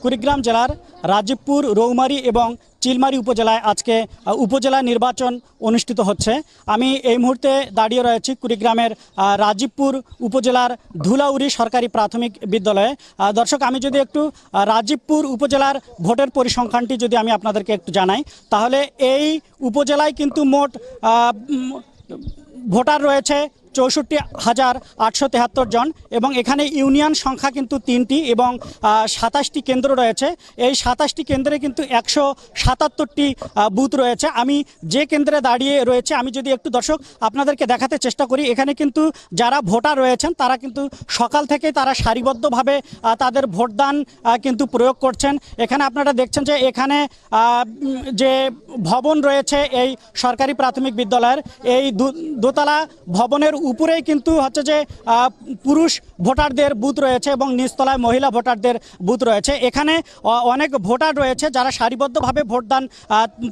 কুড়িগ্রাম জেলার রাজীবপুর, রৌমারী এবং চিলমারী উপজেলায় আজকে উপজেলা নির্বাচন অনুষ্ঠিত হচ্ছে। আমি এই মুহূর্তে দাঁড়িয়ে রয়েছি কুড়িগ্রামের রাজীবপুর উপজেলার ধুলাউড়ি সরকারি প্রাথমিক বিদ্যালয়ে। দর্শক, আমি যদি একটু রাজীবপুর উপজেলার ভোটের পরিসংখ্যানটি যদি আমি আপনাদেরকে একটু জানাই, তাহলে এই উপজেলায় কিন্তু মোট ভোটার রয়েছে 64,873 জন এবং এখানে ইউনিয়ন সংখ্যা কিন্তু 3টি এবং 27টি কেন্দ্র রয়েছে। এই 27টি কেন্দ্রে কিন্তু 177টি বুথ রয়েছে। আমি যে কেন্দ্রে দাঁড়িয়ে রয়েছে, আমি যদি একটু দর্শক আপনাদেরকে দেখাতে চেষ্টা করি, এখানে কিন্তু যারা ভোটার রয়েছেন তারা কিন্তু সকাল থেকে তারা সারিবদ্ধভাবে তাদের ভোটদান কিন্তু প্রয়োগ করছেন। এখানে আপনারা দেখছেন যে এখানে যে ভবন রয়েছে এই সরকারি প্রাথমিক বিদ্যালয়ের, এই দোতলা ভবনের উপরেই কিন্তু হচ্ছে যে পুরুষ ভোটারদের বুথ রয়েছে এবং নিচতলায় মহিলা ভোটারদের বুথ রয়েছে। এখানে অনেক ভোটার রয়েছে যারা সারিবদ্ধভাবে ভোটদান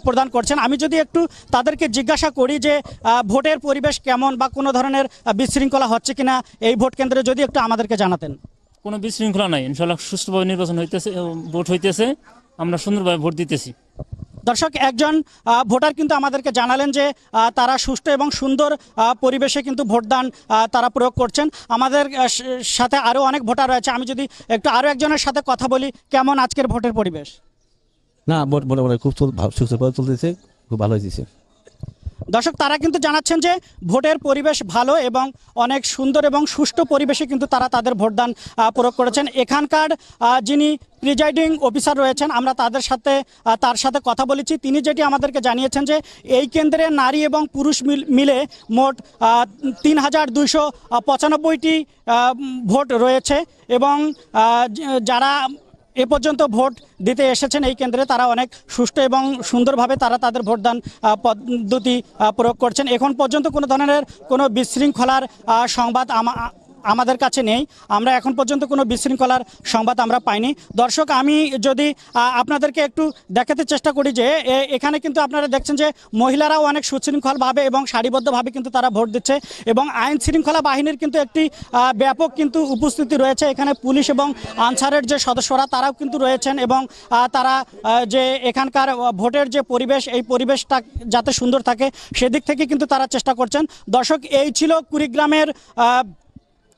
প্রদান করছেন। আমি যদি একটু তাদেরকে জিজ্ঞাসা করি যে ভোটের পরিবেশ কেমন বা কোনো ধরনের বিশৃঙ্খলা হচ্ছে কিনা এই ভোট কেন্দ্রে, যদি একটু আমাদেরকে জানাতেন। কোনো বিশৃঙ্খলা নাই, ইনশাআল্লাহ সুষ্ঠুভাবে নির্বাচন হইতেছে, ভোট হইতেছে, আমরা সুন্দরভাবে ভোট দিতেছি। দর্শক, একজন ভোটার কিন্তু আমাদেরকে জানালেন যে তারা সুষ্ঠু এবং সুন্দর পরিবেশে কিন্তু ভোটদান তারা প্রয়োগ করছেন। আমাদের সাথে আরও অনেক ভোটার রয়েছে, আমি যদি একটু আরও একজনের সাথে কথা বলি, কেমন আজকের ভোটের পরিবেশ? না, ভোট মোটামুটি খুব সুস্থভাবে চলতেছে, খুব ভালো হয়েছে। দর্শক, তারা কিন্তু জানাচ্ছেন যে ভোটের পরিবেশ ভালো এবং অনেক সুন্দর এবং সুষ্ঠু পরিবেশে কিন্তু তারা তাদের ভোটদান প্রয়োগ করেছেন। এখানকার যিনি প্রিজাইডিং অফিসার রয়েছেন, আমরা তার সাথে কথা বলেছি। তিনি যেটি আমাদেরকে জানিয়েছেন যে এই কেন্দ্রে নারী এবং পুরুষ মিলে মোট 3,295টি ভোট রয়েছে এবং যারা এ পর্যন্ত ভোট দিতে এসেছেন এই কেন্দ্রে তারা অনেক সুষ্ঠু এবং সুন্দরভাবে তারা তাদের ভোটদান পদ্ধতি প্রয়োগ করছেন। এখন পর্যন্ত কোনো ধরনের কোনো বিশৃঙ্খলার সংবাদ আমাদের কাছে নেই। আমরা এখন পর্যন্ত কোনো বিশৃঙ্খলার সংবাদ আমরা পাইনি। দর্শক, আমি যদি আপনাদেরকে একটু দেখাতে চেষ্টা করি যে এখানে কিন্তু আপনারা দেখছেন যে মহিলারাও অনেক সুশৃঙ্খলভাবে এবং সারিবদ্ধভাবে কিন্তু তারা ভোট দিচ্ছে এবং আইন শৃঙ্খলা বাহিনীর কিন্তু একটি ব্যাপক কিন্তু উপস্থিতি রয়েছে। এখানে পুলিশ এবং আনসারের যে সদস্যরা তারাও কিন্তু রয়েছেন এবং তারা যে এখানকার ভোটের যে পরিবেশ, এই পরিবেশটা যাতে সুন্দর থাকে সেদিক থেকে কিন্তু তারা চেষ্টা করছেন। দর্শক, এই ছিল কুড়িগ্রামের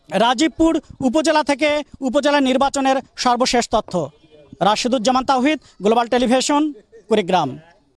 রাজীবপুর উপজেলা থেকে উপজেলা নির্বাচনের সর্বশেষ তথ্য। রাশেদুজ্জামান তাওহিদ, গ্লোবাল টেলিভিশন, কুড়িগ্রাম।